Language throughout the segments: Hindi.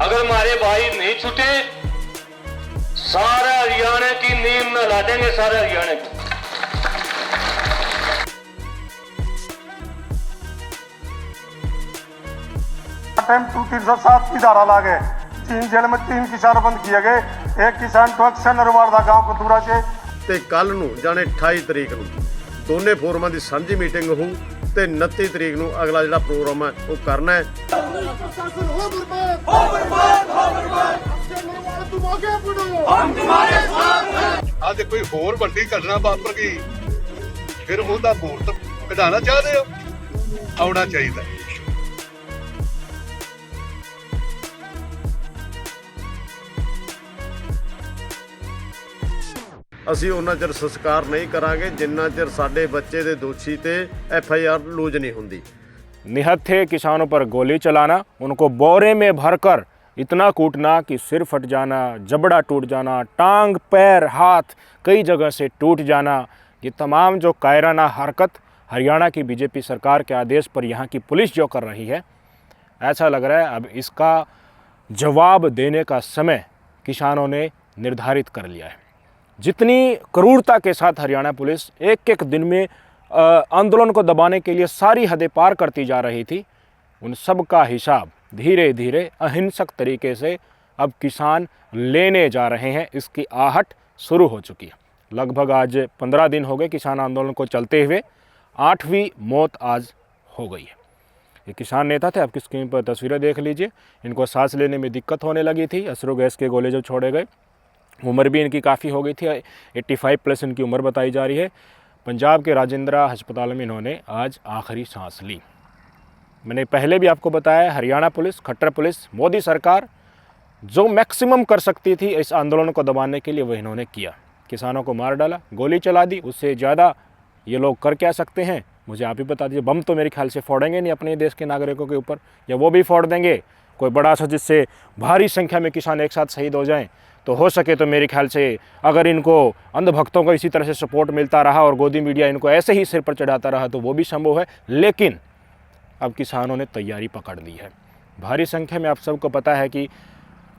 अगर हमारे भाई नहीं छूटे, सारा हरियाणा की नींव में ला देंगे, सारे हरियाणा की। टाइम 307 की धारा लागे, 3 जेल में 3 किसान बंद किए गए। एक किसान तो अक्सर नरवाड़ दा गांव कतूरा से ਤੇ ਕੱਲ ਨੂੰ ਜਾਣੇ 28 ਤਰੀਕ ਨੂੰ ਦੋਨੇ ਫੋਰਮਾਂ ਦੀ ਸਾਂਝੀ ਮੀਟਿੰਗ ਹੋਊ ਤੇ 29 ਤਰੀਕ ਨੂੰ ਅਗਲਾ ਜਿਹੜਾ ਪ੍ਰੋਗਰਾਮ ਹੈ ਉਹ ਕਰਨਾ ਹੈ। ਆ ਜੇ ਕੋਈ ਹੋਰ ਵੱਡੀ ਘਟਨਾ ਵਾਪਰ ਗਈ ਫਿਰ ਉਹਦਾ ਮੂਰਤ ਕਢਾਣਾ ਚਾਹਦੇ ਹੋ, ਆਉਣਾ ਚਾਹੀਦਾ। ਅਸੀਂ ਉਹਨਾਂ ਚਿਰ ਸੰਸਕਾਰ ਨਹੀਂ ਕਰਾਂਗੇ ਜਿੰਨਾ ਚਿਰ ਸਾਡੇ ਬੱਚੇ ਦੇ ਦੋਸ਼ੀ ਤੇ FIR ਲੂਜ नहीं ਹੁੰਦੀ। निहत्थे किसानों पर गोली चलाना, उनको बोरे में भरकर इतना कूटना कि सिर फट जाना, जबड़ा टूट जाना, टांग पैर हाथ कई जगह से टूट जाना, ये तमाम जो कायराना हरकत हरियाणा की बीजेपी सरकार के आदेश पर यहाँ की पुलिस जो कर रही है, ऐसा लग रहा है अब इसका जवाब देने का समय किसानों ने निर्धारित कर लिया है। जितनी क्रूरता के साथ हरियाणा पुलिस एक एक दिन में आंदोलन को दबाने के लिए सारी हदें पार करती जा रही थी, उन सब का हिसाब धीरे धीरे अहिंसक तरीके से अब किसान लेने जा रहे हैं। इसकी आहट शुरू हो चुकी है। लगभग आज 15 दिन हो गए किसान आंदोलन को चलते हुए, 8वीं मौत आज हो गई है। ये किसान नेता थे, आपकी स्क्रीन पर तस्वीरें देख लीजिए। इनको सांस लेने में दिक्कत होने लगी थी, अश्रु गैस के गोले जब छोड़े गए। उम्र भी इनकी काफ़ी हो गई थी, 85+ इनकी उम्र बताई जा रही है। पंजाब के राजेंद्रा अस्पताल में इन्होंने आज आखिरी सांस ली। मैंने पहले भी आपको बताया, हरियाणा पुलिस, खट्टर पुलिस, मोदी सरकार जो मैक्सिमम कर सकती थी इस आंदोलन को दबाने के लिए वह इन्होंने किया। किसानों को मार डाला, गोली चला दी। उससे ज़्यादा ये लोग कर क्या सकते हैं मुझे आप ही बता दीजिए। बम तो मेरे ख्याल से फोड़ेंगे नहीं अपने देश के नागरिकों के ऊपर, या वो भी फोड़ देंगे कोई बड़ा सा जिससे भारी संख्या में किसान एक साथ शहीद हो जाएं। तो हो सके तो मेरे ख्याल से अगर इनको अंधभक्तों को इसी तरह से सपोर्ट मिलता रहा और गोदी मीडिया इनको ऐसे ही सिर पर चढ़ाता रहा तो वो भी संभव है। लेकिन अब किसानों ने तैयारी पकड़ ली है। भारी संख्या में आप सबको पता है कि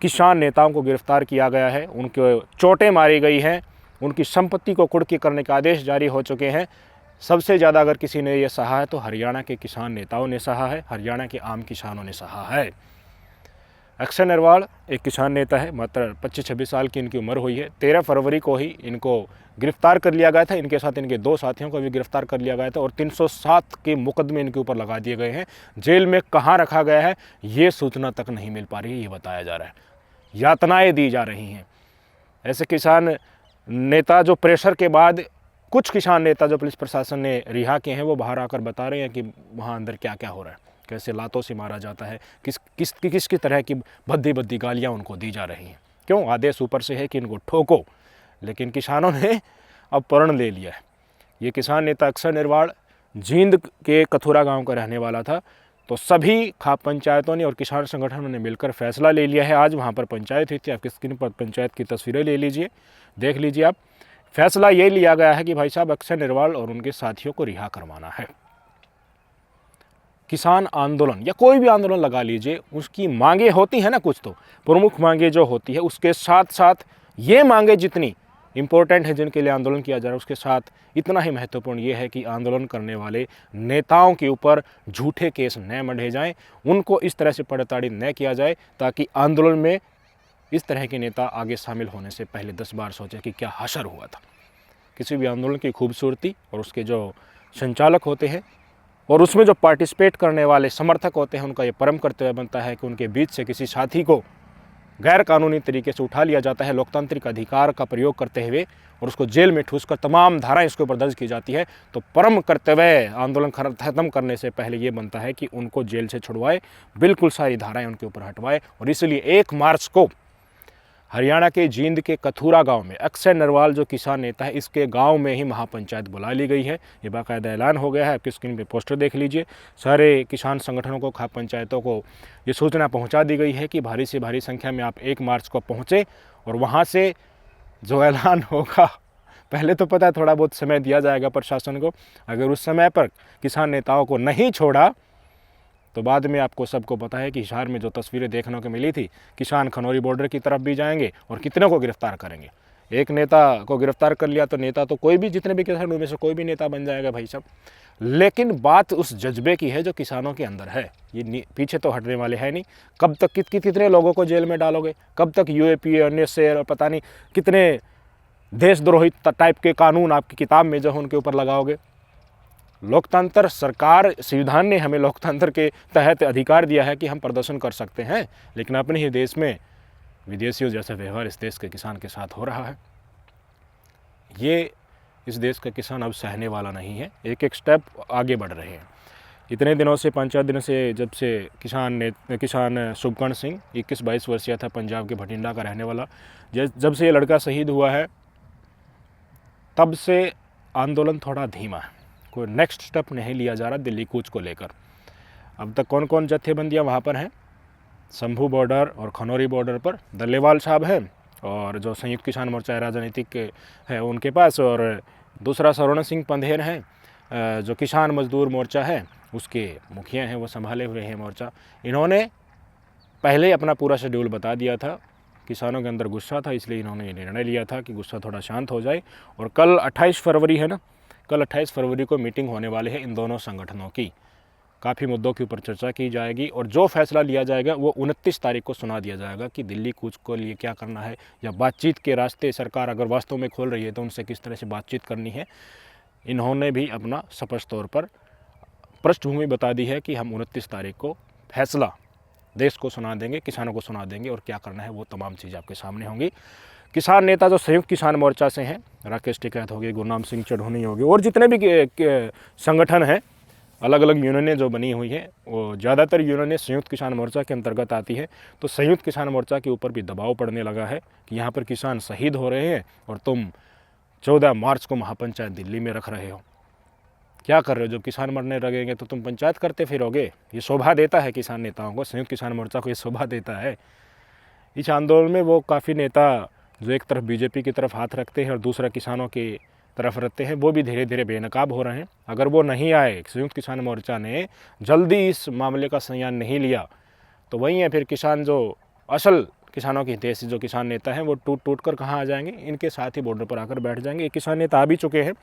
किसान नेताओं को गिरफ्तार किया गया है, उनको चोटें मारी गई हैं, उनकी संपत्ति को कुर्की करने के आदेश जारी हो चुके हैं। सबसे ज़्यादा अगर किसी ने ये सहा है तो हरियाणा के किसान नेताओं ने सहा है, हरियाणा के आम किसानों ने सहा है। अक्षय नरवाल एक किसान नेता है, मात्र 25-26 साल की इनकी उम्र हुई है। 13 फरवरी को ही इनको गिरफ्तार कर लिया गया था। इनके साथ इनके 2 साथियों को भी गिरफ्तार कर लिया गया था और 307 के मुकदमे इनके ऊपर लगा दिए गए हैं। जेल में कहाँ रखा गया है ये सूचना तक नहीं मिल पा रही है, ये बताया जा रहा है। यातनाएं दी जा रही हैं। ऐसे किसान नेता जो प्रेशर के बाद, कुछ किसान नेता जो पुलिस प्रशासन ने रिहा किए हैं वो बाहर आकर बता रहे हैं कि वहाँ अंदर क्या क्या हो रहा है, कैसे लातों से मारा जाता है, किस तरह की भद्दी भद्दी गालियाँ उनको दी जा रही हैं। क्यों? आदेश ऊपर से है कि इनको ठोको। लेकिन किसानों ने अब प्रण ले लिया है। ये किसान नेता अक्षय नरवाल जींद के कथुरा गांव का रहने वाला था। तो सभी खाप पंचायतों ने और किसान संगठनों ने मिलकर फैसला ले लिया है। आज वहाँ पर पंचायत हुई थी, आपकी स्क्रीन पर पंचायत की तस्वीरें ले लीजिए, देख लीजिए आप। फैसला ये लिया गया है कि भाई साहब अक्षय नरवाल और उनके साथियों को रिहा करवाना है। किसान आंदोलन या कोई भी आंदोलन लगा लीजिए, उसकी मांगे होती है ना, कुछ तो प्रमुख मांगे जो होती है, उसके साथ साथ ये मांगे जितनी इम्पोर्टेंट है जिनके लिए आंदोलन किया जा रहा है, उसके साथ इतना ही महत्वपूर्ण ये है कि आंदोलन करने वाले नेताओं के ऊपर झूठे केस न मढ़े जाएं, उनको इस तरह से पड़ताड़ी न किया जाए ताकि आंदोलन में इस तरह के नेता आगे शामिल होने से पहले 10 बार सोचें कि क्या हशर हुआ था। किसी भी आंदोलन की खूबसूरती और उसके जो संचालक होते हैं और उसमें जो पार्टिसिपेट करने वाले समर्थक होते हैं, उनका ये परम कर्तव्य बनता है कि उनके बीच से किसी साथी को गैर कानूनी तरीके से उठा लिया जाता है, लोकतांत्रिक अधिकार का प्रयोग करते हुए, और उसको जेल में ठूस कर तमाम धाराएं इसके ऊपर दर्ज की जाती है। तो परम कर्तव्य आंदोलन खत्म करने से पहले ये बनता है कि उनको जेल से छुड़वाए, बिल्कुल सारी धाराएं उनके ऊपर हटवाए। और इसलिए 1 मार्च को हरियाणा के जींद के कथुरा गांव में अक्षय नरवाल जो किसान नेता है, इसके गांव में ही महापंचायत बुला ली गई है। ये बाकायदा ऐलान हो गया है, आपकी स्क्रीन पे पोस्टर देख लीजिए। सारे किसान संगठनों को, खाप पंचायतों को ये सूचना पहुंचा दी गई है कि भारी से भारी संख्या में आप 1 मार्च को पहुंचे और वहां से जो ऐलान होगा, पहले तो पता है थोड़ा बहुत समय दिया जाएगा प्रशासन को, अगर उस समय पर किसान नेताओं को नहीं छोड़ा तो बाद में आपको सबको पता है कि हिसार में जो तस्वीरें देखने को मिली थी, किसान खनौरी बॉर्डर की तरफ भी जाएंगे और कितने को गिरफ्तार करेंगे। एक नेता को गिरफ्तार कर लिया तो नेता तो कोई भी, जितने भी किसानों में से कोई भी नेता बन जाएगा भाई साहब। लेकिन बात उस जज्बे की है जो किसानों के अंदर है, ये पीछे तो हटने वाले हैं नहीं। कब तक कितने लोगों को जेल में डालोगे, कब तक यूएपी एनएसए और पता नहीं कितने देशद्रोही टाइप के कानून आपकी किताब में जो उनके ऊपर लगाओगे। लोकतंत्र, सरकार, संविधान ने हमें लोकतंत्र के तहत अधिकार दिया है कि हम प्रदर्शन कर सकते हैं, लेकिन अपने ही देश में विदेशियों जैसा व्यवहार इस देश के किसान के साथ हो रहा है। ये इस देश का किसान अब सहने वाला नहीं है, एक एक स्टेप आगे बढ़ रहे हैं। इतने दिनों से, 5-4 दिनों से, जब से किसान शुभकर्ण सिंह 21-22 वर्षीय था, पंजाब के भटिंडा का रहने वाला, जब से ये लड़का शहीद हुआ है तब से आंदोलन थोड़ा धीमा है, कोई नेक्स्ट स्टेप नहीं लिया जा रहा दिल्ली कूच को लेकर। अब तक कौन कौन जत्थेबंदियाँ वहाँ पर हैं? शंभू बॉर्डर और खनौरी बॉर्डर पर दल्लेवाल साहब हैं, और जो संयुक्त किसान मोर्चा राजनीतिक है उनके पास, और दूसरा स्वर्ण सिंह पंधेर हैं जो किसान मजदूर मोर्चा है उसके मुखिया हैं, वो संभाले हुए हैं मोर्चा। इन्होंने पहले अपना पूरा शेड्यूल बता दिया था, किसानों के अंदर गुस्सा था, इसलिए इन्होंने ये निर्णय लिया था कि गुस्सा थोड़ा शांत हो जाए। और कल 28 फरवरी है ना, कल 28 फरवरी को मीटिंग होने वाले हैं इन दोनों संगठनों की। काफ़ी मुद्दों के ऊपर चर्चा की जाएगी और जो फैसला लिया जाएगा वो 29 तारीख को सुना दिया जाएगा कि दिल्ली कूच को लिए क्या करना है, या बातचीत के रास्ते सरकार अगर वास्तव में खोल रही है तो उनसे किस तरह से बातचीत करनी है। इन्होंने भी अपना स्पष्ट तौर पर पृष्ठभूमि बता दी है कि हम 29 तारीख को फैसला देश को सुना देंगे, किसानों को सुना देंगे, और क्या करना है वो तमाम चीज़ें आपके सामने होंगी। किसान नेता जो संयुक्त किसान मोर्चा से हैं, राकेश टिकैत हो गए, गुरनाम सिंह चढ़ोनी हो गए, और जितने भी संगठन हैं, अलग अलग यूनियनें जो बनी हुई हैं, वो ज़्यादातर यूनियनें संयुक्त किसान मोर्चा के अंतर्गत आती है। तो संयुक्त किसान मोर्चा के ऊपर भी दबाव पड़ने लगा है कि यहाँ पर किसान शहीद हो रहे हैं और तुम 14 मार्च को महापंचायत दिल्ली में रख रहे हो। क्या कर रहे हो? जब किसान मरने लगेंगे तो तुम पंचायत करते फिरोगे। ये शोभा देता है किसान नेताओं को, संयुक्त किसान मोर्चा को ये शोभा देता है। इस आंदोलन में वो काफ़ी नेता जो एक तरफ बीजेपी की तरफ हाथ रखते हैं और दूसरा किसानों की तरफ रखते हैं, वो भी धीरे धीरे बेनकाब हो रहे हैं। अगर वो नहीं आए, संयुक्त किसान मोर्चा ने जल्दी इस मामले का संज्ञान नहीं लिया, तो वही है फिर किसान जो असल किसानों के हितैषी जो किसान नेता हैं वो टूट कर कहाँ आ जाएंगे, इनके साथ ही बॉर्डर पर आकर बैठ जाएंगे। एक किसान नेता आ भी चुके हैं,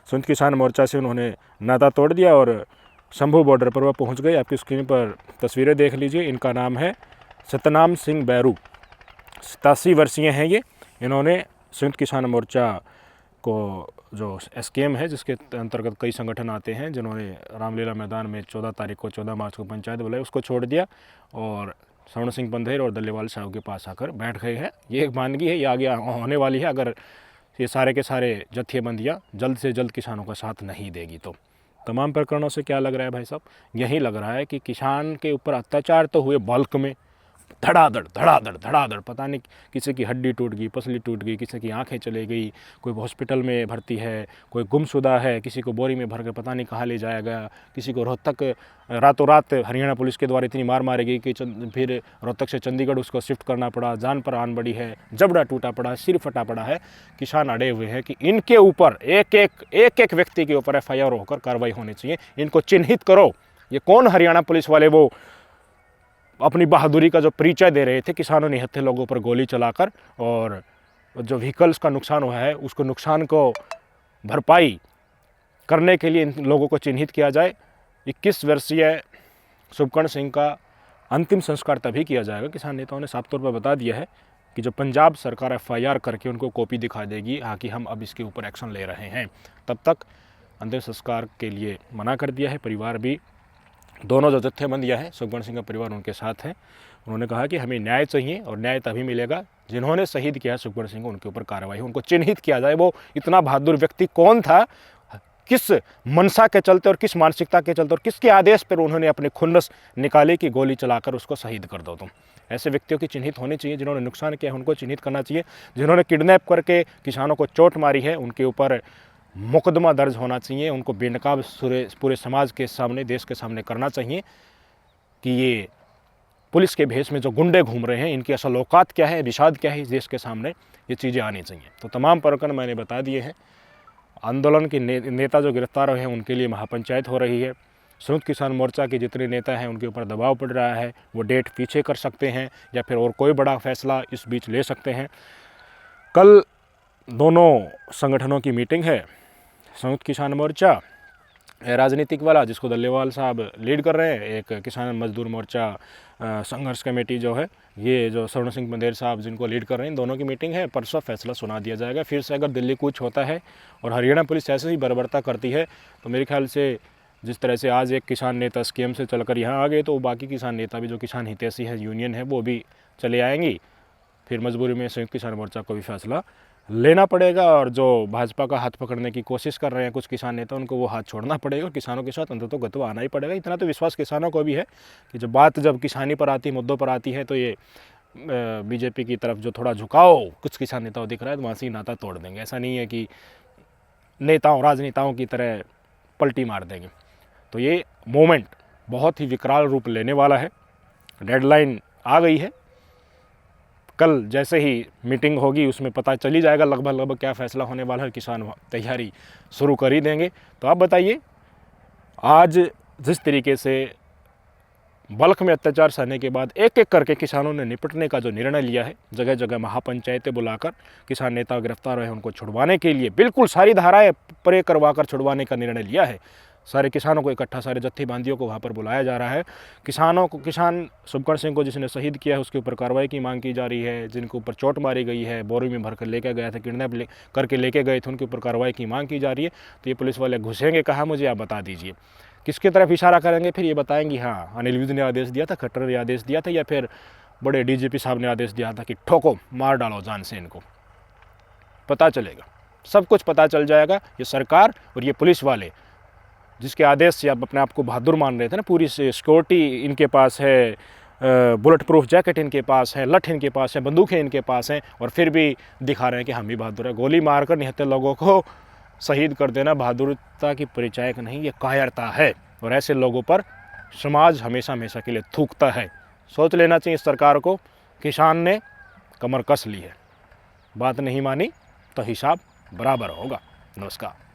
संयुक्त किसान मोर्चा से उन्होंने नाता तोड़ दिया और शंभू बॉर्डर पर वह पहुँच गए। आपकी स्क्रीन पर तस्वीरें देख लीजिए। इनका नाम है सतनाम सिंह बैरू, 87 वर्षीय हैं ये। इन्होंने संयुक्त किसान मोर्चा को जो एसकेएम है, जिसके अंतर्गत कई संगठन आते हैं, जिन्होंने रामलीला मैदान में 14 मार्च को पंचायत बुलाई, उसको छोड़ दिया और स्वर्ण सिंह पंधेर और दल्लेवाल साहब के पास आकर बैठ गए हैं। ये एक मानगी है, ये आगे होने वाली है अगर ये सारे के सारे जत्थेबंदियाँ जल्द से जल्द किसानों का साथ नहीं देगी तो। तमाम प्रकरणों से क्या लग रहा है भाई साहब? यही लग रहा है कि किसान के ऊपर अत्याचार तो हुए बल्क में, धड़ाधड़, पता नहीं किसी की हड्डी टूट गई, पसली टूट गई, किसी की आंखें चली गई, कोई हॉस्पिटल में भर्ती है, कोई गुमशुदा है, किसी को बोरी में भर के पता नहीं कहाँ ले जाया गया, किसी को रोहतक रातों रात हरियाणा पुलिस के द्वारा इतनी मार मारी गई कि फिर रोहतक से चंडीगढ़ उसको शिफ्ट करना पड़ा, जान पर आन बड़ी है, जबड़ा टूटा पड़ा, सिर फटा पड़ा है। किसान अड़े हुए हैं कि इनके ऊपर एक एक व्यक्ति के ऊपर FIR होकर कार्रवाई होनी चाहिए। इनको चिन्हित करो। ये कौन हरियाणा पुलिस वाले वो अपनी बहादुरी का जो परिचय दे रहे थे, किसानों निहत्थे लोगों पर गोली चलाकर, और जो व्हीकल्स का नुकसान हुआ है उसको नुकसान को भरपाई करने के लिए इन लोगों को चिन्हित किया जाए। 21 वर्षीय शुभकर्ण सिंह का अंतिम संस्कार तभी किया जाएगा। किसान नेताओं ने साफ तौर पर बता दिया है कि जो पंजाब सरकार FIR करके उनको कॉपी दिखा देगी हाँ कि हम अब इसके ऊपर एक्शन ले रहे हैं, तब तक अंतिम संस्कार के लिए मना कर दिया है। परिवार भी, दोनों जो जत्थेबंदियाँ हैं, शुभकर्ण सिंह का परिवार उनके साथ है। उन्होंने कहा कि हमें न्याय चाहिए और न्याय तभी मिलेगा जिन्होंने शहीद किया शुभकर्ण सिंह को, उनके ऊपर कार्रवाई हो, उनको चिन्हित किया जाए। वो इतना बहादुर व्यक्ति कौन था, किस मनसा के चलते और किस मानसिकता के चलते और किसके आदेश पर उन्होंने अपने खुन्नस निकाले कि गोली चलाकर उसको शहीद कर दो तुम। ऐसे व्यक्तियों की चिन्हित होनी चाहिए। जिन्होंने नुकसान किया उनको चिन्हित करना चाहिए। जिन्होंने किडनैप करके किसानों को चोट मारी है उनके ऊपर मुकदमा दर्ज होना चाहिए। उनको बेनकाब पूरे समाज के सामने, देश के सामने करना चाहिए कि ये पुलिस के भेष में जो गुंडे घूम रहे हैं, इनकी असल औकात क्या है, विषाद क्या है, इस देश के सामने ये चीज़ें आनी चाहिए। तो तमाम प्रकरण मैंने बता दिए हैं। आंदोलन के नेता जो गिरफ्तार हुए हैं उनके लिए महापंचायत हो रही है। संयुक्त किसान मोर्चा के जितने नेता हैं उनके ऊपर दबाव पड़ रहा है, वो डेट पीछे कर सकते हैं या फिर और कोई बड़ा फैसला इस बीच ले सकते हैं। कल दोनों संगठनों की मीटिंग है। संयुक्त किसान मोर्चा राजनीतिक वाला जिसको दल्लेवाल साहब लीड कर रहे हैं, एक किसान मजदूर मोर्चा संघर्ष कमेटी जो है ये जो स्वर्ण सिंह मंदेर साहब जिनको लीड कर रहे हैं, दोनों की मीटिंग है। परसों फैसला सुना दिया जाएगा। फिर से अगर दिल्ली कूच होता है और हरियाणा पुलिस ऐसे ही बर्बरता करती है तो मेरे ख्याल से जिस तरह से आज एक किसान नेता स्कीम से चलकर यहाँ आ गए तो बाकी किसान नेता भी जो किसान हितैषी है यूनियन है वो भी चले आएंगी। फिर मजबूरी में संयुक्त किसान मोर्चा को भी फैसला लेना पड़ेगा और जो भाजपा का हाथ पकड़ने की कोशिश कर रहे हैं कुछ किसान नेता उनको वो हाथ छोड़ना पड़ेगा और किसानों के साथ अंततः गत्वा आना ही पड़ेगा। इतना तो विश्वास किसानों को भी है कि जब किसानी पर आती है, मुद्दों पर आती है तो ये बीजेपी की तरफ जो थोड़ा झुकाव कुछ किसान नेताओं दिख रहा है तो वहाँ से ही नाता तोड़ देंगे। ऐसा नहीं है कि नेताओं राजनेताओं की तरह पलटी मार देंगे। तो ये मोमेंट बहुत ही विकराल रूप लेने वाला है। डेडलाइन आ गई है। कल जैसे ही मीटिंग होगी उसमें पता चली जाएगा लगभग क्या फ़ैसला होने वाला है। किसान तैयारी शुरू कर ही देंगे। तो आप बताइए, आज जिस तरीके से बल्क में अत्याचार सहने के बाद एक एक करके किसानों ने निपटने का जो निर्णय लिया है, जगह जगह महापंचायतें बुलाकर किसान नेता गिरफ्तार हुए हैं उनको छुड़वाने के लिए बिल्कुल सारी धाराएं परे करवा कर छुड़वाने का निर्णय लिया है। सारे किसानों को इकट्ठा, सारे जत्थी बांदियों को वहाँ पर बुलाया जा रहा है। किसान शुभकर्ण सिंह को जिसने शहीद किया है उसके ऊपर कार्रवाई की मांग की जा रही है। जिनके ऊपर चोट मारी गई है, बोरी में भरकर लेके गया था, किडनैप करके लेके गए थे, उनके ऊपर कार्रवाई की मांग की जा रही है। तो ये पुलिस वाले घुसेंगे कहाँ, मुझे आप बता दीजिए। किसकी तरफ इशारा करेंगे फिर ये बताएंगे। हाँ, अनिल विज ने आदेश दिया था, खट्टर ने आदेश दिया था, या फिर बड़े डीजीपी साहब ने आदेश दिया था कि ठोको, मार डालो जान से इनको। पता चलेगा, सब कुछ पता चल जाएगा। ये सरकार और ये पुलिस वाले जिसके आदेश से आप अपने आप को बहादुर मान रहे थे ना, पूरी सिक्योरिटी इनके पास है, बुलेट प्रूफ जैकेट इनके पास है, लठ इनके पास है, बंदूकें इनके पास हैं, और फिर भी दिखा रहे हैं कि हम भी बहादुर हैं। गोली मारकर निहत्थे लोगों को शहीद कर देना बहादुरता की परिचायक नहीं, ये कायरता है। और ऐसे लोगों पर समाज हमेशा हमेशा के लिए थूकता है। सोच लेना चाहिए इस सरकार को। किसान ने कमर कस ली है, बात नहीं मानी तो हिसाब बराबर होगा। नमस्कार।